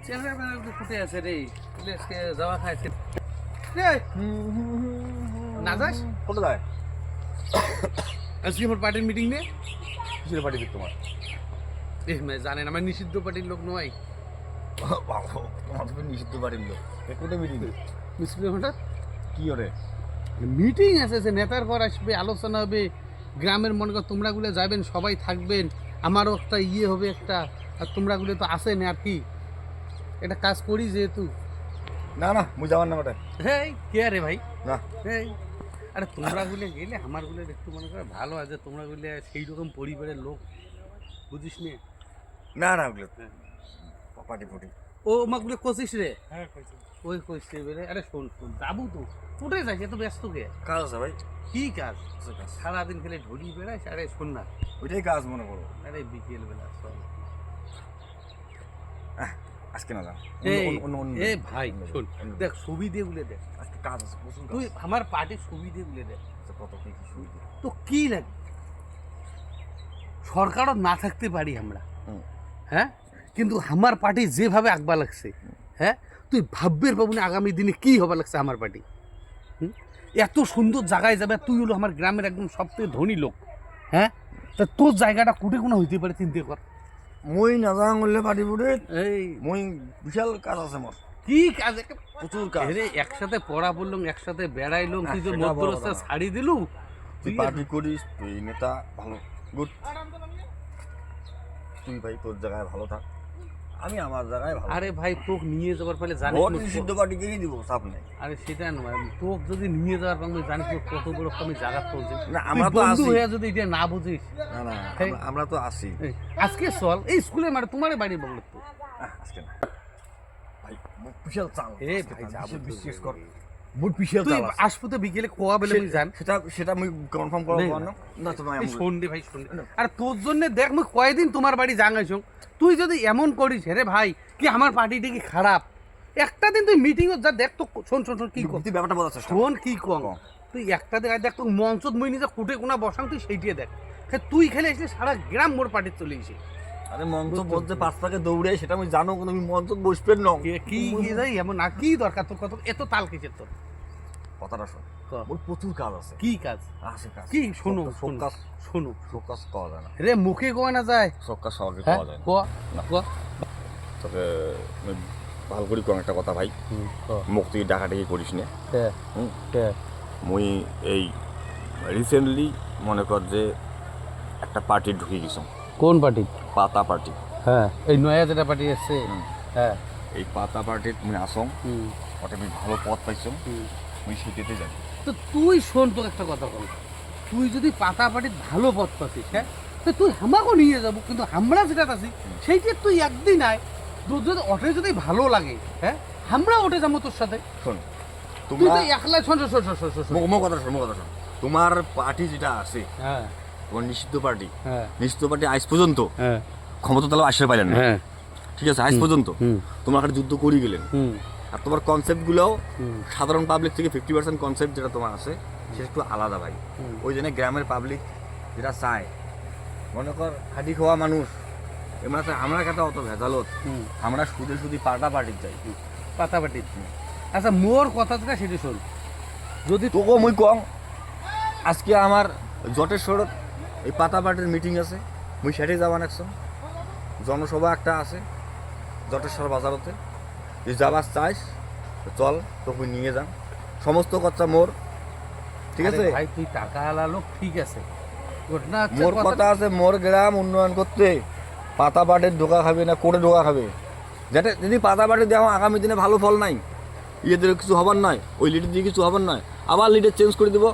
চেহারা বেলা ফুটে আছে রে, আজকে যাওয়া খাইছে না যাস কোথায় যায়? আজকে আমার পার্টির মিটিং নে। কিসের পার্টি দিক তোমার? জানেন আমার নিষিদ্ধ পার্টির লোক নয়। তোমার তুমি নিষিদ্ধ পার্টির লোক, কোথায় মিটিং? হঠাৎ কি ওরে মিটিং আছে, যে নেতার ঘর আসবে, আলোচনা হবে, গ্রামের মনে কর তোমরাগুলো যাবেন, সবাই থাকবেন, আমারও একটা ইয়ে হবে একটা, আর তোমরাগুলো তো আসেন আর কি, এটা কাজ করি যেহেতু। না না মুই যাবার না ওটা। হ্যাঁ কে রে ভাই না এই, আরে তোমরাগুলো গেলে আমারগুলো একটু মনে করে ভালো আছে, তোমরাগুলো সেই রকম পরিবারের লোক, বুঝিস নে। না না ওগুলো পার্টি ফুটি। ও আমাগুলো কষিস রে? হ্যাঁ কইছি। ওই কষছে বেরে। আরে শোন শোন যাবো তো, কোথায় যাস এত ব্যস্ত কে? কাজ আছে ভাই, কি কাজ? আছে কাজ। সারাদিন খেলে ঢুলি বেড়াইস। আরে শোন না, ওইটাই কাজ মনে করো। আরে বিকেল বেলা চল। আজকে না যাও। এই অন্য এ ভাই শোন, দেখ সুবিধে গুলো দেখ, আজকে কাজ আছে প্রচুর কাজ। তুই আমার পার্টির সুবিধে গুলো দেখ। আচ্ছা, কত কি কি সুবিধা? তো কি লাগে, সরকারও না থাকতে পারি আমরা, হ্যাঁ, কিন্তু আমার পার্টি যেভাবে আগবা লাগছে, হ্যাঁ, তুই ভাববের পাবো না আগামী দিনে কি হবা লাগছে আমার পার্টি। এত সুন্দর জায়গায় যাবে, তুই হলো আমার গ্রামের একদম সবথেকে ধনী লোক, হ্যাঁ, তা তোর জায়গাটা কুটে কোনো হইতে পারে চিন্তা কর। মই না যাওয়া করলে পার্টি ফুটে, এই মই বিশাল কাজ আছে মোর, কি কাজ, প্রচুর কাজ। রে একসাথে পড়া বললাম, একসাথে বেড়াইলাম, তুই যে সেটা মধ্য বড় রাস্তা কথা। ছাড়ি দিলু। তুই পার্টি করিস, তুই নেতা ভালো, গুড। তুই ভাই তোর জায়গায় ভালো থাক, আমি আমার জায়গায় ভালো। আরে ভাই তোকে নিয়ে যাওয়ার ফলে জানিস ভোট না নিষিদ্ধ পার্টি কেই দিব, চাপ নাই। আরে সেটা নয়, তোকে যদি নিয়ে যাওয়ার ফলে জানিস না কত বড় আমি জায়গা পৌঁছে। না, আমরা তো বন্ধু আছি। হয়ে যদি এটা না বুঝিস, না না এই, আমরা তো আছি। এই, আজকে চল এই স্কুলে মানে তোমার বাড়ি বললো তো। আজকে না ভাই, মুখ বিশাল চাল। এ ভাই যাবো তো, বিশ্বাস কর, মুখ বিশাল তুই চাল আছে। আসবো তো বিকেলে কোয়া বেলে তুই জান। সেটা আমি কনফার্ম করব নেই, না। না তো ভাই এই শোন রে ভাই শোন, আর তোর জন্য দেখ মুই কয়দিন তোমার বাড়ি জাঙাইছ, তুই যদি এমন করিস রে ভাই, কি আমার পার্টিটা কি খারাপ? একটা দিন তুই মিটিং যা দেখ তো, শোন শোন শোন কি কর, তুই ব্যাপারটা বলার চেষ্টা কর। শোন কি কম, তুই একটা দেখ দেখ তোর মঞ্চত মুই নিজে কুটে কোনা বসাং, তুই সেইটিয়ে দেখ, তুই খেলে এসে সারা গ্রাম মোর পার্টির চলে এসে। আরে মঞ্চ বলতে 5 পাকে দৌড়ে, সেটা আমি জানো, কিন্তু আমি মঞ্চ বসবেন না। কি কি যাই এমন না, কি দরকার তোর, কত এত তাল কিসের তোর? কথাটা শোন, ক। মোর প্রচুর কাজ আছে। কি কাজ? আছে কাজ। কি শোনো সব শোনো কাজ, শোনো সব কাজ পাওয়া যায় না। রে, মুখে কোয়া না যায়, সব কাজ সহজে হ্যাঁ পাওয়া যায় না। কোয়া কোয়া। তবে আমি ভালো করে কম একটা কথা ভাই, মুখ তুই ডাকাডাকি করিস না। হ্যাঁ হুম। হ্যাঁ। মুই এই রিসেন্টলি মনে কর যে একটা পার্টি ঢুকে গেছ, কোন পার্টি? পাতা পার্টি। হ্যাঁ এই নয়া যেটা পার্টি আছে। হ্যাঁ এই পাতা পার্টির তুমি আসং, ওটা আমি ভালো পথ পাইছো, মুই সেটাতে যাই। তো তুই শোন, তোর একটা কথা বল, তুই যদি পাতা পার্টির ভালো পথ পাচ্ছিস, হ্যাঁ, তো তুই আমাকেও নিয়ে যাবো, কিন্তু আমরা যেটা আছি সেইটা তুই একদিন আয়, তোর যদি ওঠে যদি ভালো লাগে, হ্যাঁ, আমরা ওঠে যাবো তোর সাথে। শোন তুই তোমরা তো একলা, শোন শোন শোন শোন শোন। মো কথা শোন, মো কথা শোন। তোমার পার্টি যেটা আছে, হ্যাঁ তোমার নিষিদ্ধ পার্টি, হ্যাঁ নিষিদ্ধ পার্টি আজ পর্যন্ত হ্যাঁ ক্ষমতা তাহলে আসতে পাইলেন না। হ্যাঁ ঠিক আছে, আজ পর্যন্ত তোমার একটা যুদ্ধ করে গেলেন, আর তোমার কনসেপ্টগুলোও সাধারণ পাবলিক থেকে 50% কনসেপ্ট যেটা তোমার আছে সেটা একটু আলাদা ভাই। ওই জন্য গ্রামের পাবলিক যেটা চায়, মনে কর খাটি খাওয়া মানুষ, এমন আমরা কাছে অত ভেজালত, আমরা সুদে সুদি পাটা পার্টি চাই, পাতা পার্টি। আচ্ছা মোর কথা যেটা সেটা শোন, যদি তোকে মুই কম, আজকে আমার জটেশ্বরত এই পাতা পার্টির মিটিং আছে, মুই সেটাই যাবান একশন, জনসভা একটা আছে জটেশ্বর বাজারতে, যে যাবার চাইস তো চল, তোকে নিয়ে যান, সমস্ত কথা মোর। ঠিক আছে আরে ভাই তুই টাকা আলা লোক, ঠিক আছে, ঘটনা হচ্ছে মোর কথা আছে, মোর গ্রাম উন্নয়ন করতে পাতা পাটের ঢোকা খাবে না করে ঢোকা খাবে, যাতে যদি পাতা পাটে দেওয়া আগামী দিনে ভালো ফল নাই, ইয়েদের কিছু হবার নয়, ওই লিডার দিয়ে কিছু হবার নয়, আবার লিডার চেঞ্জ করে দেবো,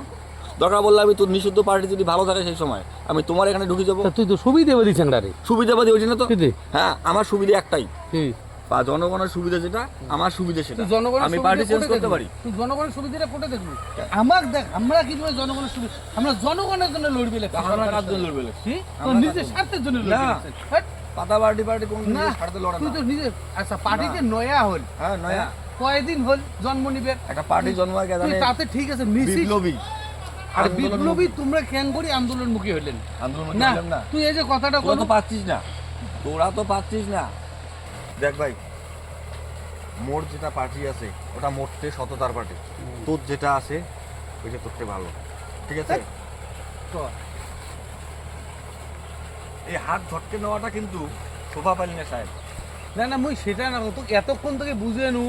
দরকার বললে আমি তোর নিষিদ্ধ পার্টি যদি ভালো থাকে সেই সময় আমি তোমার এখানে ঢুকে যাবো। তুই তো সুবিধা বলি চ্যাংড়ারে, সুবিধাবাদী ওই জন্য তো, কি? হ্যাঁ আমার সুবিধা একটাই, কি? বা জনগণের সুবিধা যেটা, আমার সুবিধা সেটা, তুই জনগণের আমি সুবিধা পার্টি চেঞ্জ কোটে করতে দেখবি? পারি। তুই জনগণের সুবিধাটা কোটে দেখবি? আমাকে দেখ, আমরা কি করে জনগণের সুবিধা, আমরা জনগণের জন্য লড়বি লেখা, আমরা কার জন্য লড়বে লেখা? কি? তোর আমরা নিজের কার জন্য? স্বার্থের জন্য না। লড়বি লেখা। হ্যাট, পাতা পার্টি কোন না, ছাড়তে লড়ে তুই না। তো নিজে, আচ্ছা পার্টিতে নয়া হল, হ্যাঁ নয়া কয়দিন হল জন্ম নিবে, একটা পার্টি জন্ম হয় তুই জানে, তাতে ঠিক আছে মিছিস, বিপ্লবী আর আন্দোলন বিপ্লবী তোমরা কেন করি আন্দোলন মুখী হলেন আন্দোলন না? করলাম না, তুই এই যে কথাটা তোরা কত তো পাচ্ছিস না, তোরা তো পাচ্ছিস না। দেখ ভাই, মোর যেটা পার্টি আছে ওটা মোটতে সততার পার্টি, তোর যেটা আছে ওইটা তোরতে ভালো, ঠিক আছে? এই হাত ঝটকে নেওয়াটা কিন্তু শোভা পাইলি না সাহেব। না না মুই সেটা না তোকে এতক্ষণ থেকে বুঝে নু,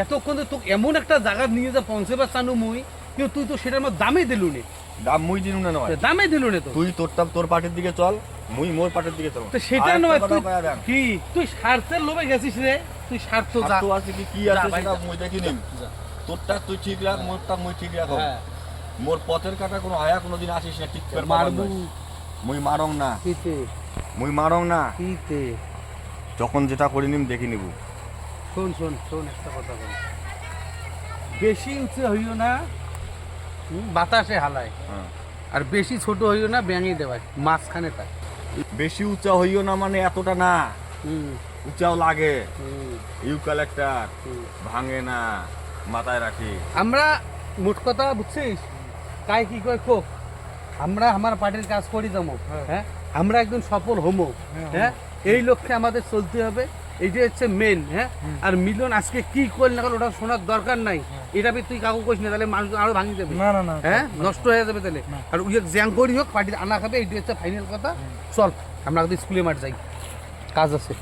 এতক্ষণ তো তোকে এমন একটা জায়গা নিয়ে যা পৌঁছেবার চানু মুই, কিন্তু তুই তো সেটার মধ্যে দামে দিলু নে, দাম মুই দিনু না নয়, দামে দিলু নে তো। তুই তোর পার্টির দিকে চল, মুই মোর পার্টির দিকে চল। তো সেটা আর একটা নয়, কথা তুই কয়া দেন। কি তুই স্বার্থের লোভে গেছিস রে, তুই স্বার্থ যা। স্বার্থ আছে কি যা আছে ভাই, সেটা যা। মুই দেখি নিম। যা। তোরটা তুই ঠিক রাখ, মোরটা মুই ঠিক রাখো। হ্যাঁ। মোর পথের কাটা কোনো আয়া কোনোদিন আসিস না, ঠিক করে মারবু মুই মারং না, কিতে মুই মারং না, কিতে। যখন যেটা করে নিম দেখি নিব। শোন শোন শোন একটা কথা বল, বেশি উঁচু হইও না, বাতাসে হালায়, হ্যাঁ। আর বেশি ছোট হইও না, ব্যাঙে দেওয়ায় মাঝখানে তাই। বেশি উঁচা হইও না মানে এতটা না, উঁচাও লাগে, ইউক্যালেক্টার ভাঙে না, মাথায় রাখি। আমরা মোট কথা বুঝছিস, কাই কি কয় কোক, আমরা আমার পার্টির কাজ করি যাবো, হ্যাঁ আমরা একদম সফল হমো, হ্যাঁ এই লক্ষ্যে আমাদের চলতে হবে, এইটা হচ্ছে মেন। হ্যাঁ আর মিলন আজকে কি করল না করল ওটা শোনার দরকার নাই, এটা তুই কাকু কইস না, তাহলে মানুষ আরো ভাঙি যাবে, না না না হ্যাঁ নষ্ট হয়ে যাবে তাহলে। আর উই জ্যাং করি হোক পার্টির আনা খাবে, এইটা হচ্ছে ফাইনাল কথা। চল আমরা স্কুলে মাঠ যাই, কাজ আছে।